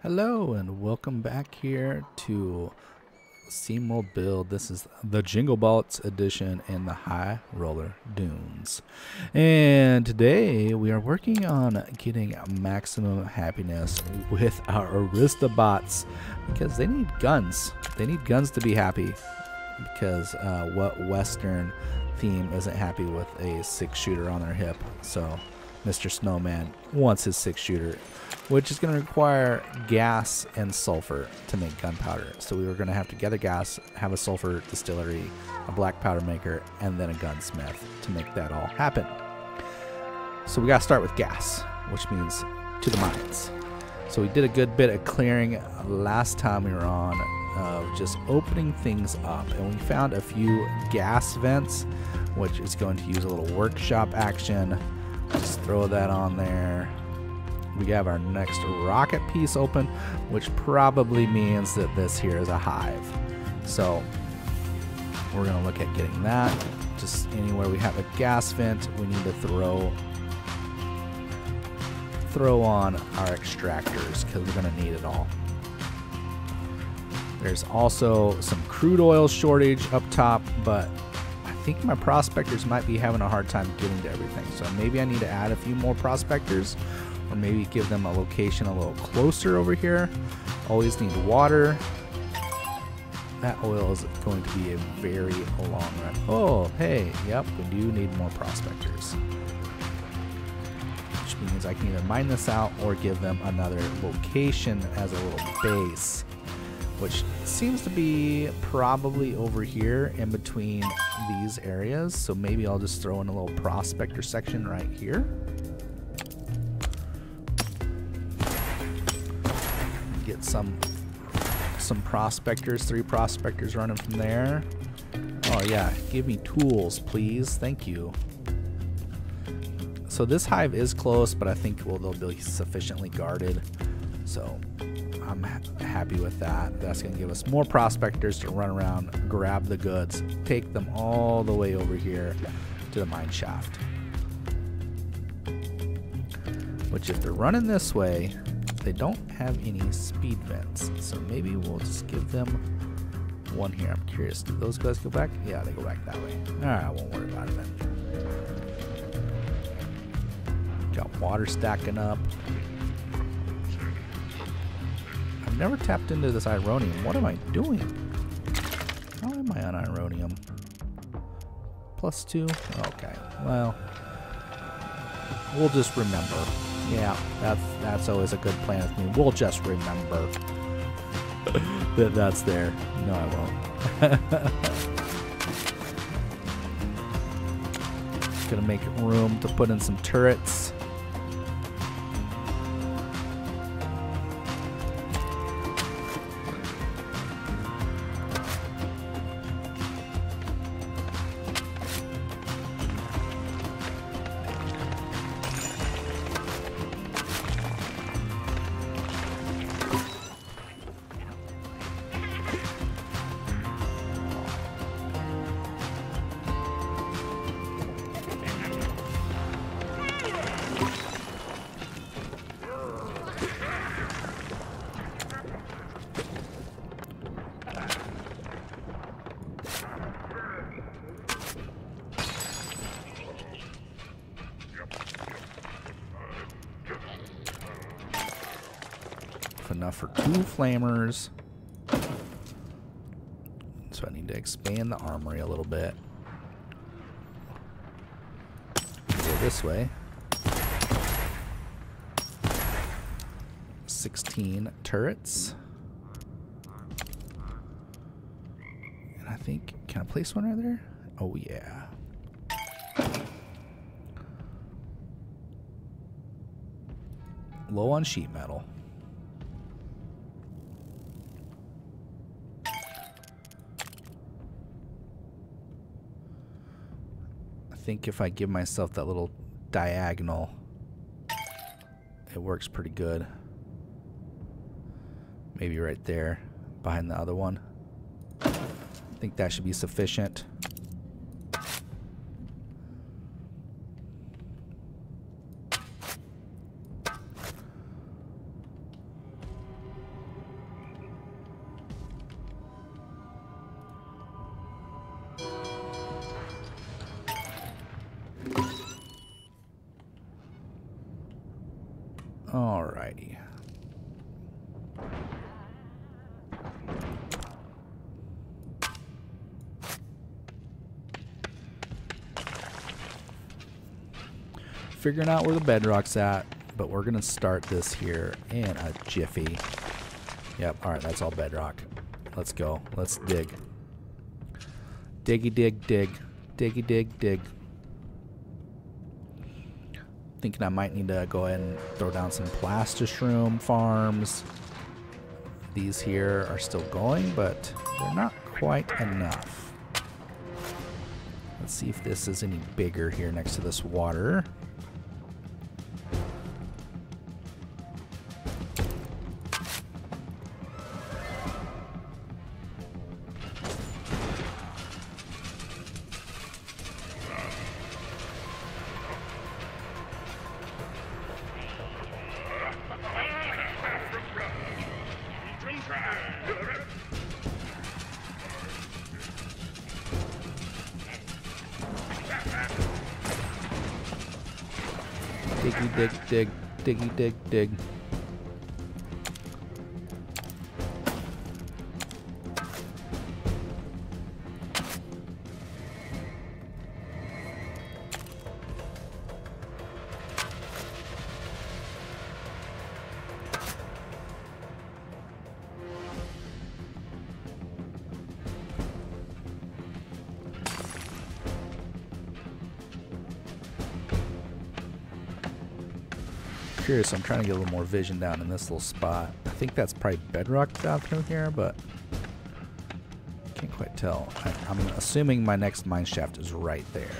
Hello and welcome back here to SteamWorld build. This is the Jingle edition in the Highroller dunes. And today we are working on getting maximum happiness with our Aristobots because they need guns. They need guns to be happy because what Western theme isn't happy with a 6-shooter on their hip. So Mr. Snowman wants his 6-shooter, which is going to require gas and sulfur to make gunpowder. So we were going to have to gather gas, have a sulfur distillery, a black powder maker, and then a gunsmith to make that all happen. So we got to start with gas, which means to the mines. So we did a good bit of clearing last time we were on, of just opening things up, and we found a few gas vents, which is going to use a little workshop action. Just throw that on there. We have our next rocket piece open, which probably means that this here is a hive. So we're going to look at getting that. Just anywhere we have a gas vent, we need to throw on our extractors because we're going to need it all. There's also some crude oil shortage up top, but I think my prospectors might be having a hard time getting to everything. So maybe I need to add a few more prospectors, or maybe give them a location a little closer over here. Always need water. That oil is going to be a very long run. Oh, hey, yep, we do need more prospectors. Which means I can either mine this out or give them another location as a little base, which seems to be probably over here in between these areas. So maybe I'll just throw in a little prospector section right here. Get some prospectors, 3 prospectors running from there. Oh yeah, give me tools, please. Thank you. So this hive is close, but I think they'll be sufficiently guarded. So I'm happy with that. That's going to give us more prospectors to run around, grab the goods, take them all the way over here to the mine shaft. Which, if they're running this way, they don't have any speed vents. So maybe we'll just give them one here. I'm curious, do those guys go back? Yeah, they go back that way. Alright, I won't worry about it then. Got water stacking up. I've never tapped into this ironium. What am I doing? How am I on ironium? +2? Okay, well, we'll just remember. Yeah, that's always a good plan with me. We'll just remember that that's there. No, I won't. Gonna make room to put in some turrets. Enough for 2 flamers. So I need to expand the armory a little bit. Go this way. 16 turrets. And I think, can I place one right there? Oh yeah. Low on sheet metal. I think if I give myself that little diagonal, it works pretty good. Maybe right there behind the other one. I think that should be sufficient. Alrighty. Figuring out where the bedrock's at, but we're gonna start this here in a jiffy. Yep, alright, that's all bedrock. Let's go. Let's dig. Diggy dig dig. Diggy dig dig. Thinking I might need to go ahead and throw down some plastishroom farms. These here are still going, but they're not quite enough. Let's see if this is any bigger here next to this water. Diggy dig dig, diggy dig dig. Curious, I'm trying to get a little more vision down in this little spot. I think that's probably bedrock down through here, but can't quite tell. I'm assuming my next mine shaft is right there.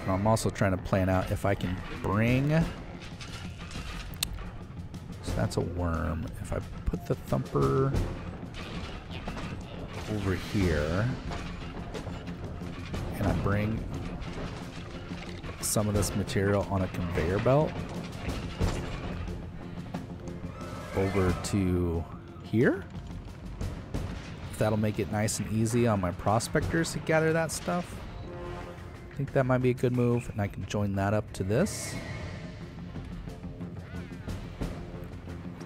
And I'm also trying to plan out if I can bring... So that's a worm. If I put the thumper over here and I bring some of this material on a conveyor belt over to here, that'll make it nice and easy on my prospectors to gather that stuff. I think that might be a good move, and I can join that up to this.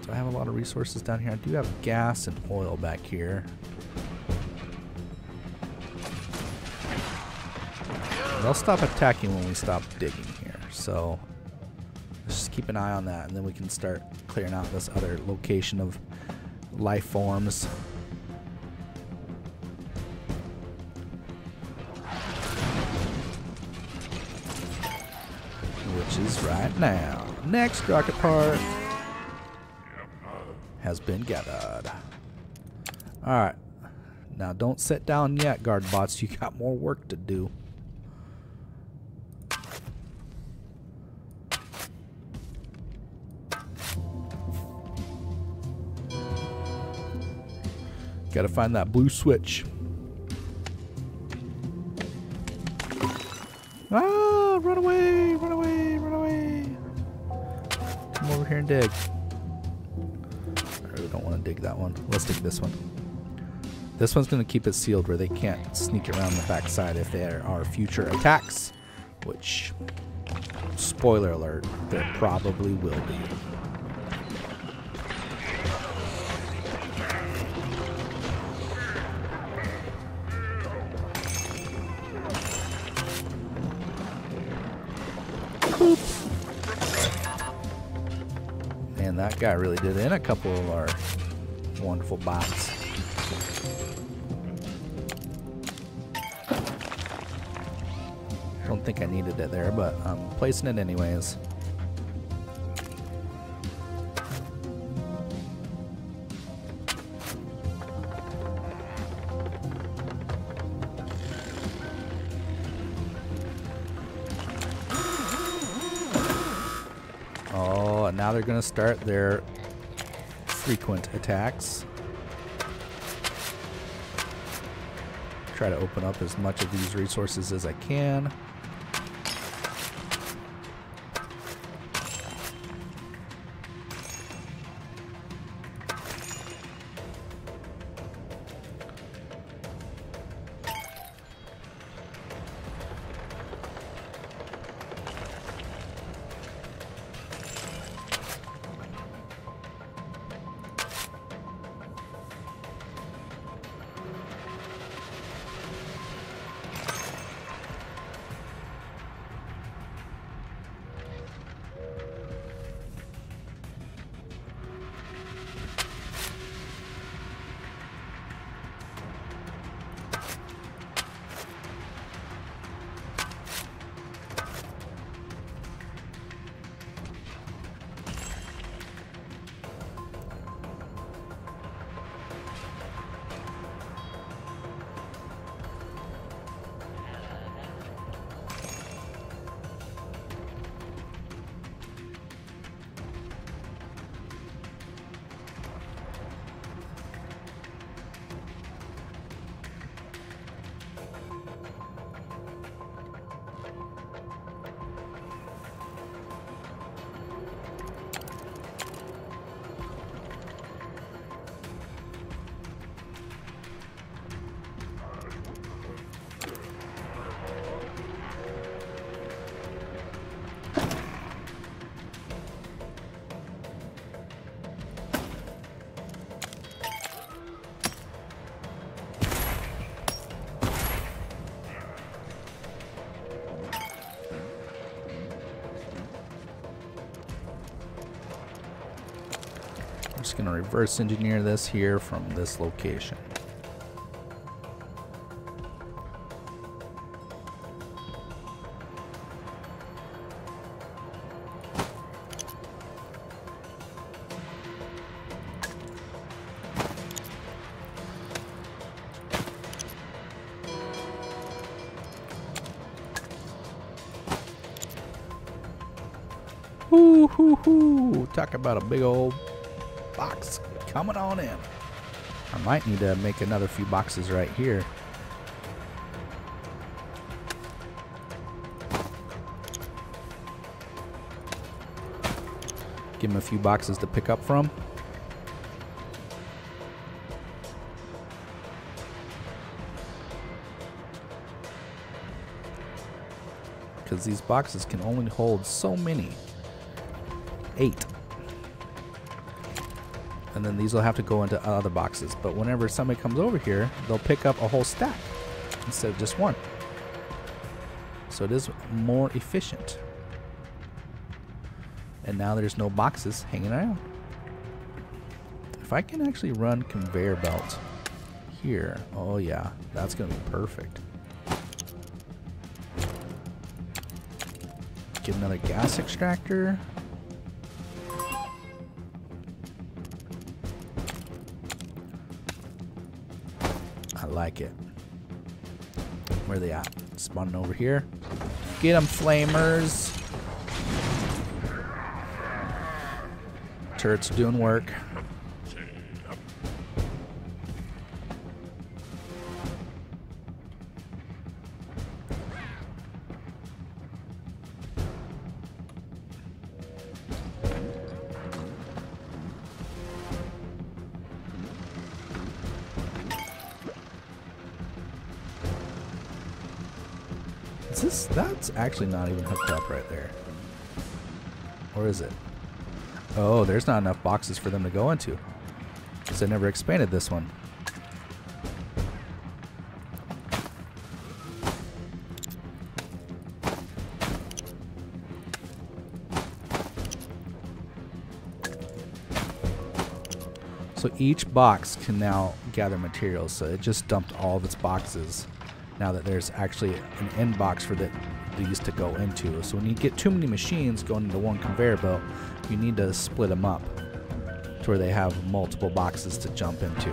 So I have a lot of resources down here. I do have gas and oil back here. They'll stop attacking when we stop digging here, so let's just keep an eye on that, and then we can start clearing out this other location of life forms. Which is right now. Next rocket part has been gathered. Alright, now don't sit down yet, guard bots, you got more work to do. Gotta find that blue switch. Ah, run away, run away, run away. Come over here and dig. I really don't want to dig that one. Let's dig this one. This one's gonna keep it sealed where they can't sneak around the backside if there are future attacks, which, spoiler alert, there probably will be. And that guy really did in a couple of our wonderful bots. Don't think I needed it there, but I'm placing it anyways. Oh, and now they're going to start their frequent attacks. Try to open up as much of these resources as I can. just going to reverse engineer this here from this location. Hoo hoo hoo! Talk about a big old box coming on in. I might need to make another few boxes right here. Give him a few boxes to pick up from. Because these boxes can only hold so many. 8. And then these will have to go into other boxes. But whenever somebody comes over here, they'll pick up a whole stack instead of just one. So it is more efficient. And now there's no boxes hanging around. If I can actually run conveyor belt here, oh yeah, that's going to be perfect. Get another gas extractor. I like it. Where are they at? Spawning over here. Get them, flamers. Turrets are doing work. That's actually not even hooked up right there. Or is it? Oh, there's not enough boxes for them to go into. Because I never expanded this one. So each box can now gather materials. So it just dumped all of its boxes. Now that there's actually an end box for these to go into. So when you get too many machines going into one conveyor belt, you need to split them up to where they have multiple boxes to jump into.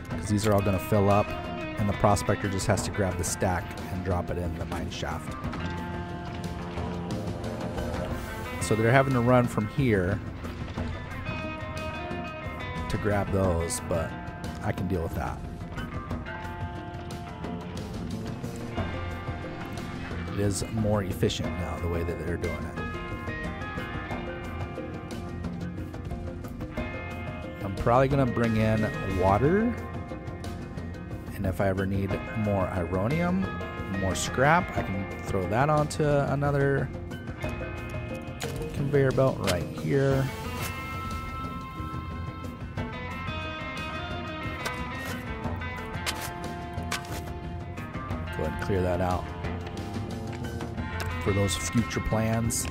Because these are all going to fill up, and the prospector just has to grab the stack and drop it in the mine shaft. So they're having to run from here to grab those, but I can deal with that. It is more efficient now, the way that they're doing it. I'm probably going to bring in water, and if I ever need more ironium, more scrap, I can throw that onto another conveyor belt right here. Go ahead and clear that out for those future plans.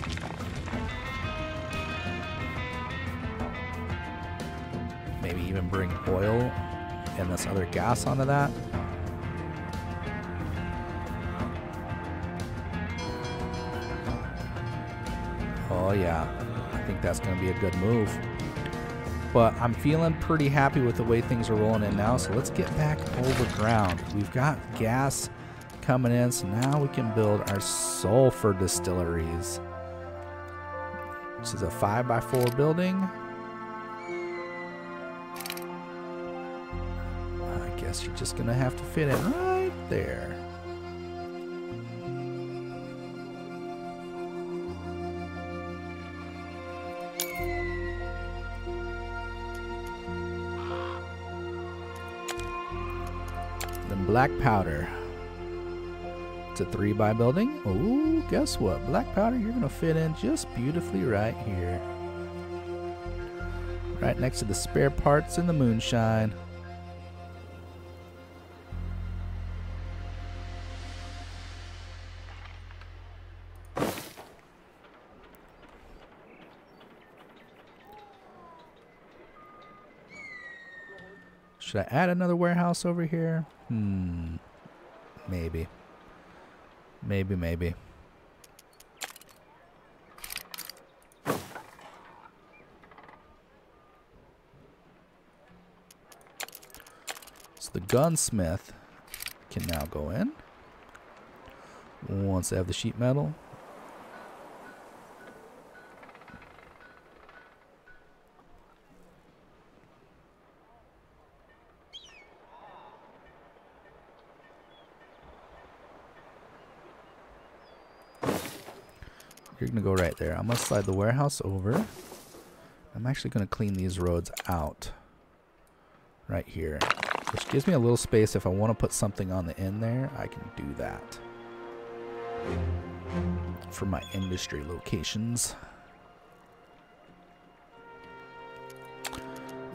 Maybe even bring oil and this other gas onto that. Oh yeah, I think that's going to be a good move. But I'm feeling pretty happy with the way things are rolling in now, so let's get back over ground. We've got gas coming in, so now we can build our sulfur distilleries, which is a 5x4 building. I guess you're just gonna have to fit it right there. Then black powder. It's a 3x building. Oh, guess what? Black powder, you're going to fit in just beautifully right here. Right next to the spare parts and the moonshine. Should I add another warehouse over here? Maybe. Maybe. So the gunsmith can now go in once they have the sheet metal. You're going to go right there. I'm going to slide the warehouse over. I'm actually going to clean these roads out right here, which gives me a little space. If I want to put something on the end there, I can do that for my industry locations.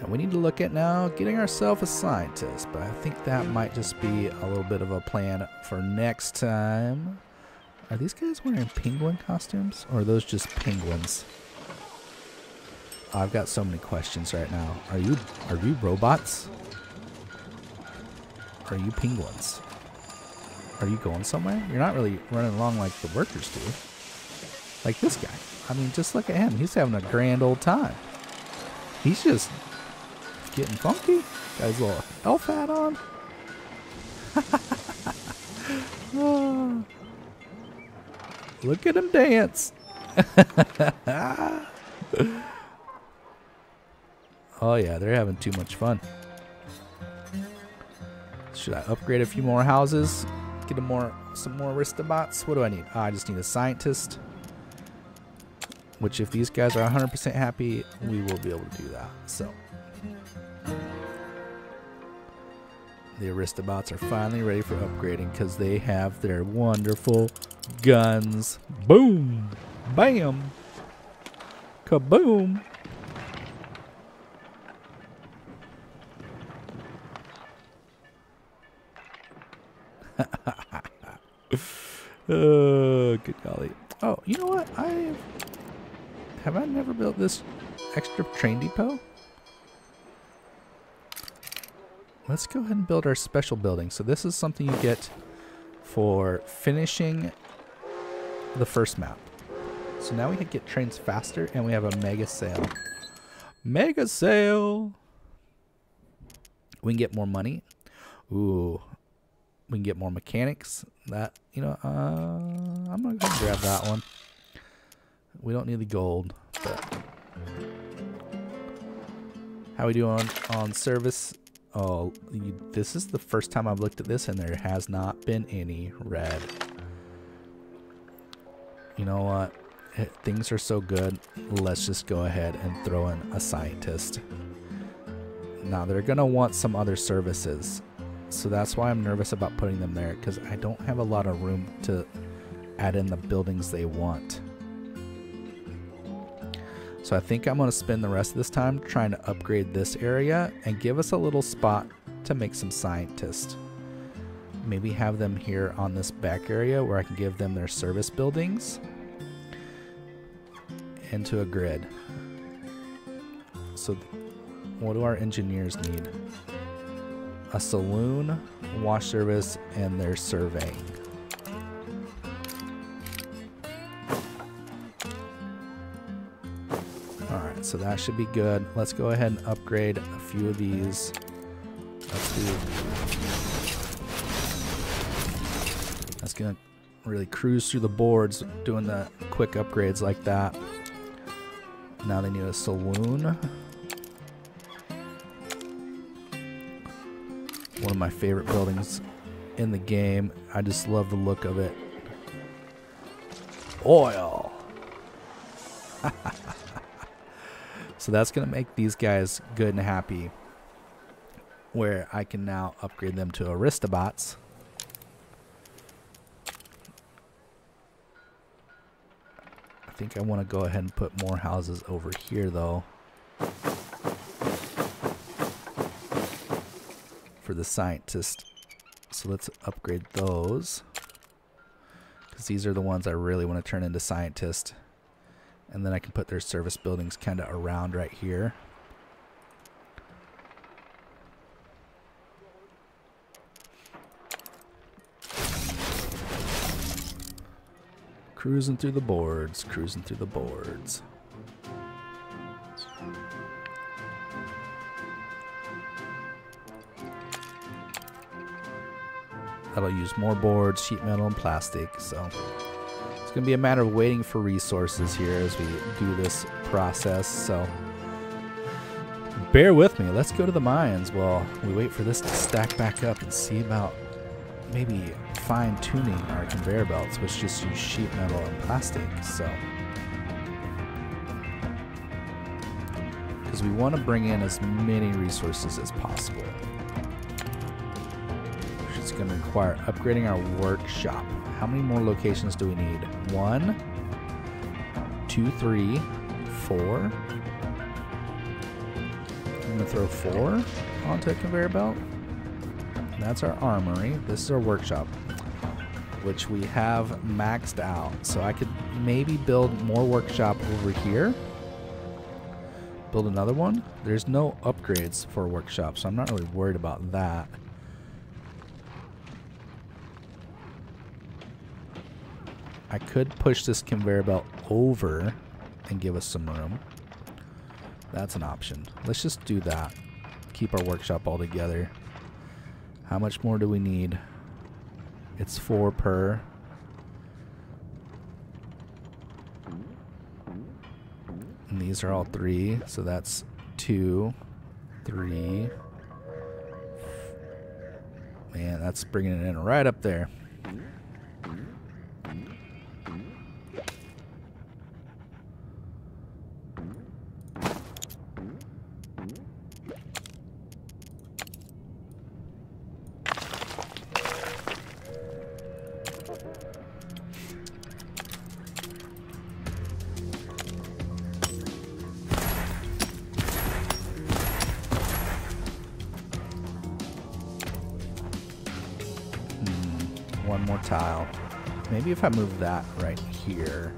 And we need to look at now getting ourselves a scientist, but I think that might just be a little bit of a plan for next time. Are these guys wearing penguin costumes, or are those just penguins? I've got so many questions right now. Are you robots? Are you penguins? Are you going somewhere? You're not really running along like the workers do. Like this guy. I mean, just look at him. He's having a grand old time. He's just getting funky. Got his little elf hat on. Oh. Look at him dance. Oh yeah, they're having too much fun. Should I upgrade a few more houses? Get some more Aristobots? What do I need? I just need a scientist. Which, if these guys are 100% happy, we will be able to do that. So the Aristobots are finally ready for upgrading because they have their wonderful guns. Boom! Bam! Kaboom! Oh, good golly. Oh, you know what? Have I never built this extra train depot? Let's go ahead and build our special building. So this is something you get for finishing the first map. So now we can get trains faster, and we have a mega sale. Mega sale! We can get more money. Ooh. We can get more mechanics. That, you know, I'm going to go and grab that one. We don't need the gold, but how we doing on service? Oh, this is the first time I've looked at this, and there has not been any red. You know what? Things are so good. Let's just go ahead and throw in a scientist. Now, they're going to want some other services. So that's why I'm nervous about putting them there, because I don't have a lot of room to add in the buildings they want. So I think I'm going to spend the rest of this time trying to upgrade this area and give us a little spot to make some scientists. Maybe have them here on this back area where I can give them their service buildings into a grid. So what do our engineers need? A saloon, wash service, and their surveying. Alright, so that should be good. Let's go ahead and upgrade a few of these. That's going to really cruise through the boards doing the quick upgrades like that. Now they need a saloon. One of my favorite buildings in the game. I just love the look of it. Oil. So that's going to make these guys good and happy, where I can now upgrade them to Aristobots. I think I want to go ahead and put more houses over here though, for the scientist. So let's upgrade those, because these are the ones I really want to turn into scientists. And then I can put their service buildings kind of around right here. Cruising through the boards, cruising through the boards. That'll use more boards, sheet metal, and plastic. So it's going to be a matter of waiting for resources here as we do this process. So bear with me. Let's go to the mines while we wait for this to stack back up and see about maybe fine-tuning our conveyor belts, which just use sheet metal and plastic. So because we want to bring in as many resources as possible. It's going to require upgrading our workshop. How many more locations do we need? 1, 2, 3, 4. I'm going to throw 4 onto a conveyor belt. That's our armory. This is our workshop, which we have maxed out. So I could maybe build more workshop over here. Build another one. There's no upgrades for a workshop, so I'm not really worried about that. I could push this conveyor belt over and give us some room. That's an option. Let's just do that. Keep our workshop all together. How much more do we need? It's 4 per. And these are all 3, so that's 2, 3. Man, that's bringing it in right up there. One more tile. Maybe if I move that right here.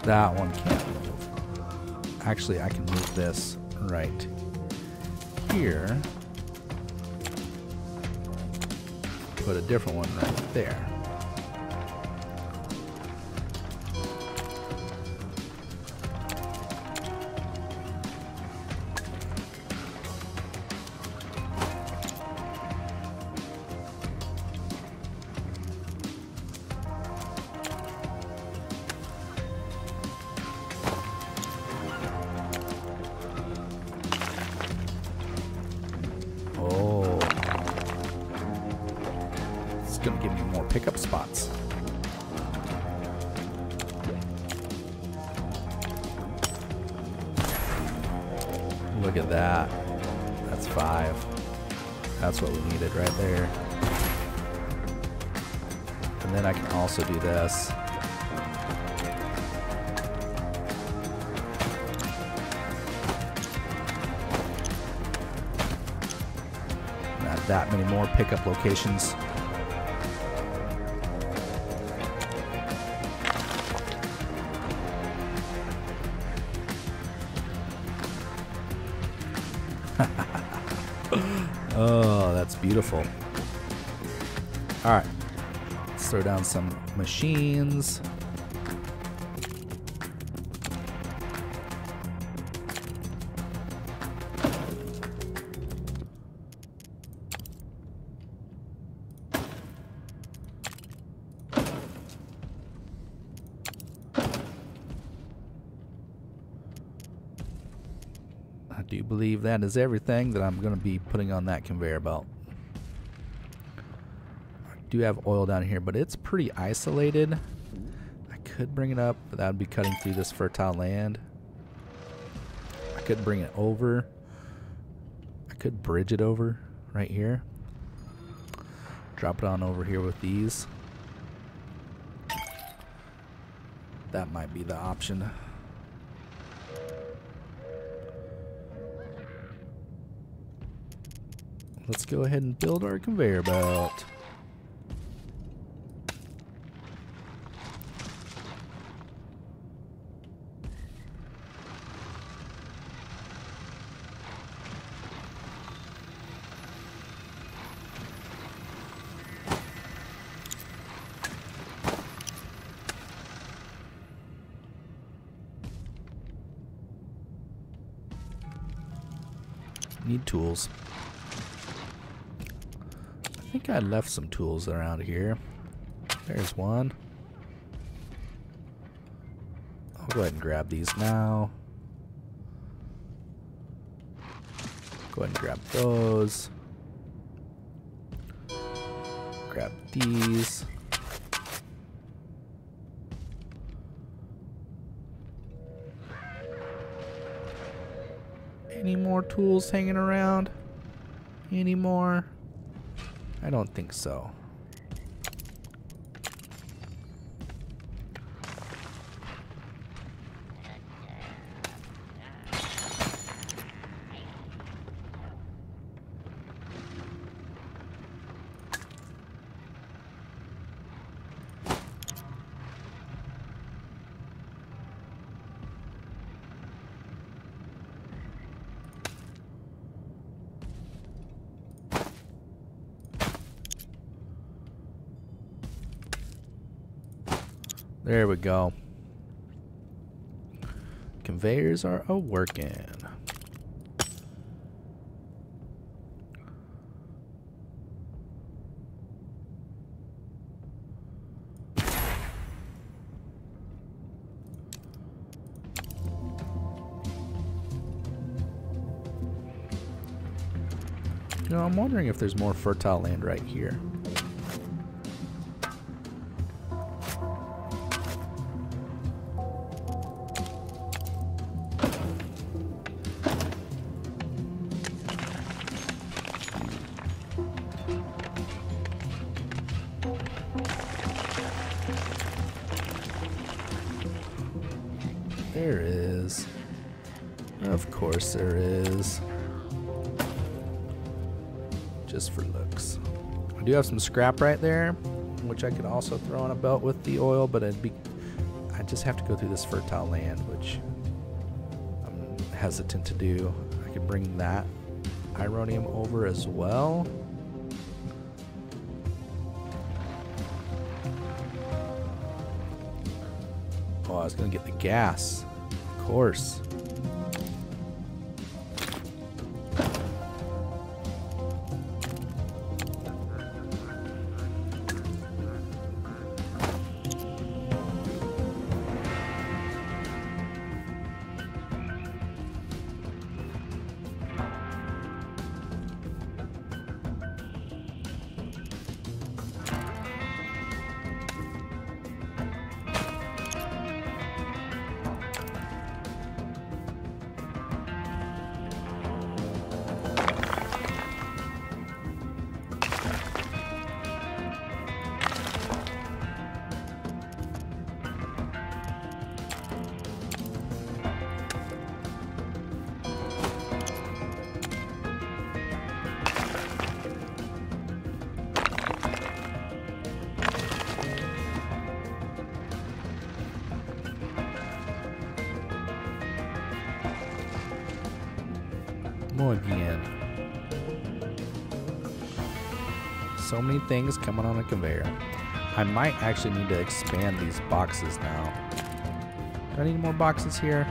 That one can't move. Actually, I can move this right here. Put a different one right there. Going to give me more pickup spots. Look at that. That's 5. That's what we needed right there. And then I can also do this. Not that many more pickup locations. Oh, that's beautiful. All right, let's throw down some machines. I do believe that is everything that I'm going to be putting on that conveyor belt. I do have oil down here, but it's pretty isolated. I could bring it up, but that would be cutting through this fertile land. I could bring it over. could bridge it over right here. Drop it on over here with these. That might be the option. Let's go ahead and build our conveyor belt. Need tools. I think I left some tools around here. There's one. I'll go ahead and grab these now. Go ahead and grab those. Grab these. Any more tools hanging around? Any more? I don't think so. There we go. Conveyors are a-working. You know, I'm wondering if there's more fertile land right here. There is. Of course there is. Just for looks. I do have some scrap right there, which I could also throw on a belt with the oil, but I just have to go through this fertile land, which I'm hesitant to do. I could bring that ironium over as well. Oh, I was gonna get the gas. Of course. Muy bien. So many things coming on a conveyor. I might actually need to expand these boxes now. Do I need more boxes here?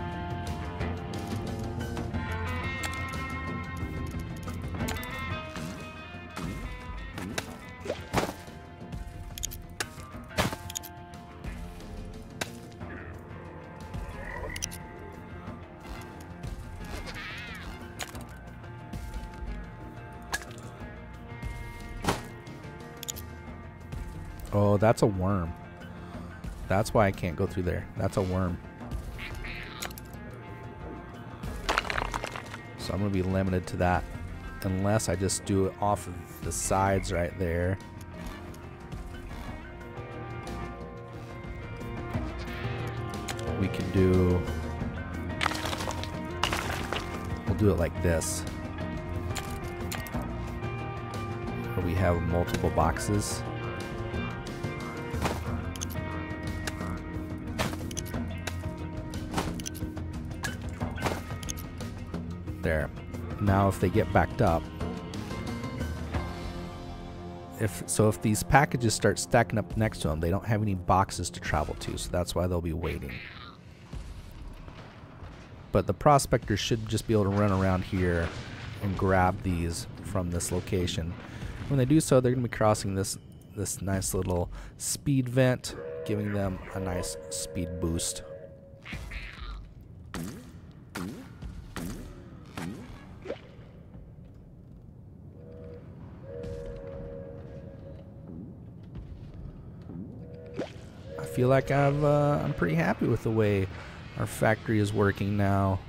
Oh, that's a worm. That's why I can't go through there. That's a worm. So I'm going to be limited to that unless I just do it off of the sides right there. We can do, we'll do it like this, where we have multiple boxes. There. Now if they get backed up, if these packages start stacking up next to them, they don't have any boxes to travel to, so that's why they'll be waiting. But the prospectors should just be able to run around here and grab these from this location. When they do so, they're going to be crossing this nice little speed vent, giving them a nice speed boost. I feel like I'm pretty happy with the way our factory is working now.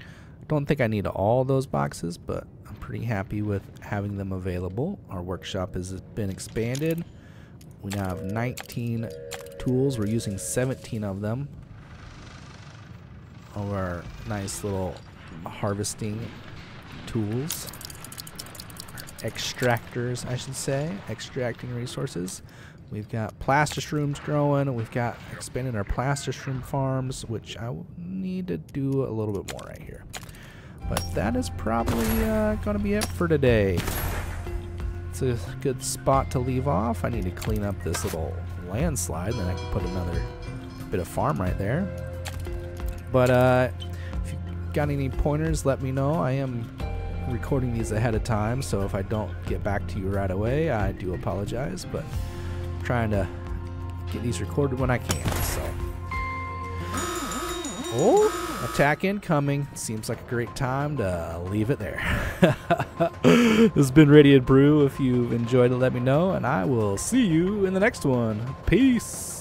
I don't think I need all those boxes, but I'm pretty happy with having them available. Our workshop has been expanded. We now have 19 tools. We're using 17 of them. Of our nice little harvesting tools. Extractors, I should say. Extracting resources. We've got plastishrooms growing. We've got expanded our plastisroom farms, which I need to do a little bit more right here. But that is probably going to be it for today. It's a good spot to leave off. I need to clean up this little landslide, and then I can put another bit of farm right there. But if you got any pointers, let me know. I am recording these ahead of time, so if I don't get back to you right away, I do apologize. But trying to get these recorded when I can. So, oh, attack incoming. Seems like a great time to leave it there. This has been RadiatedBru. If you've enjoyed it, let me know, and I will see you in the next one. Peace.